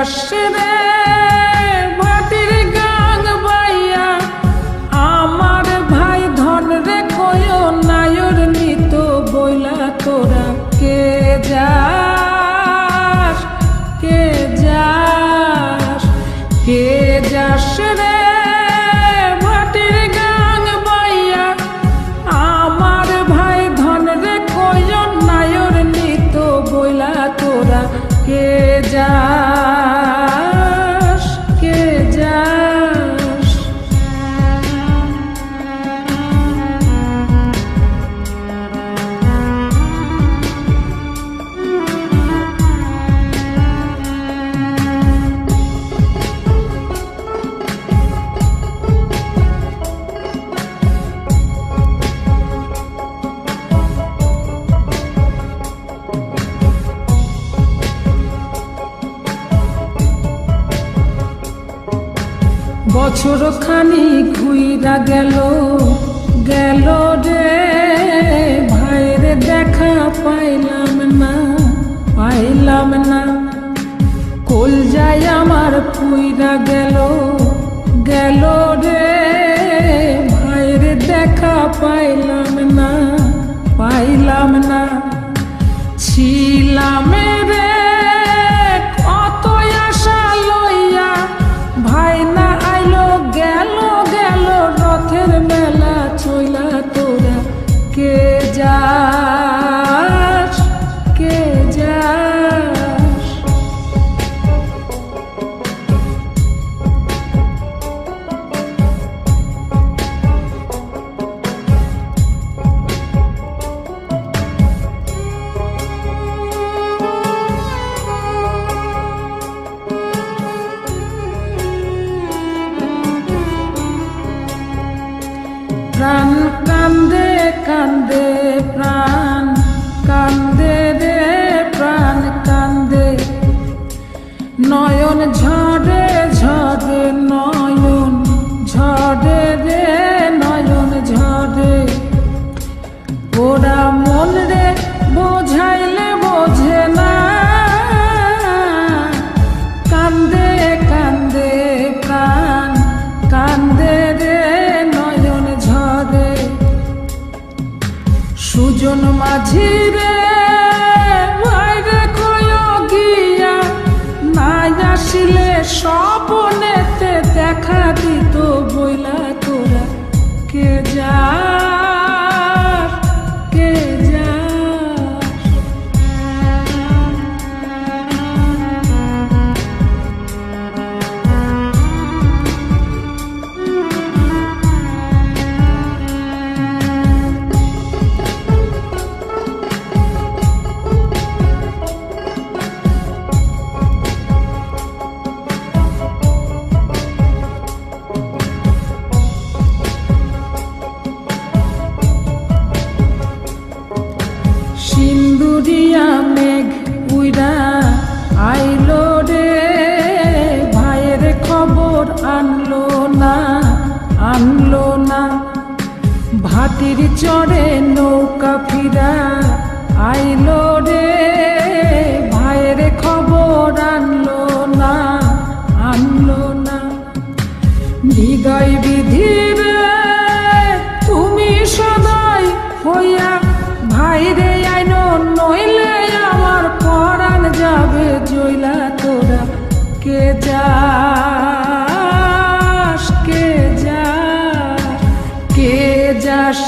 যাস রে ভাটির গাং বাইয়া আমার ভাই ধন রে কয় নায়র নিত বইলা তোরা কে যাস কে যাস কে যাস রে ভাটির গাং বাইয়া আমার ভাই ধন রে কয় নায়র নিত বইলা তোরা কে যাস কে যাস বছর খানি ঘুইরা গেল গেল রে ভাইরে দেখা পাইলাম না কল যায় আমার পুইরা গেল গেল রে ভাইরে দেখা পাইলাম না ছিলাম রে কত আশা লইয়া ভাই না আইলো গেল গেল রথের মেলা চইলা তোরা কে যাস কে যাস প্রাণ কান্দে কান্দে প্রাণ কান্দে রে প্রাণ কান্দে নয়ন ঝরে ঝরে নয়ন ঝরে রে নয়ন ঝরে ওরা মন রে বোঝাইলে বোঝে না কান্দে কান্দে প্রাণ কান্দে রে সুজন মাঝি রে ভাইরে কয় গিয়া নাই আসিলে স্বপনেতে দেখা দিত বইলা তোরা কে যাস কে যাস সিন্দুরিয়া মেঘ উইরা আইলো রে ভাইয়ের খবর আনলো না ভাটির চড়ে নৌকা ফিরা আইলো রে ভাইয়ের খবর আনলো না হৃদয় বিধির তুমি সদাই হইয়া ভাইরে আইনো নইলে আমার পরাণ যাবে জইলা তোরা কে যাস কে যাস কে যাস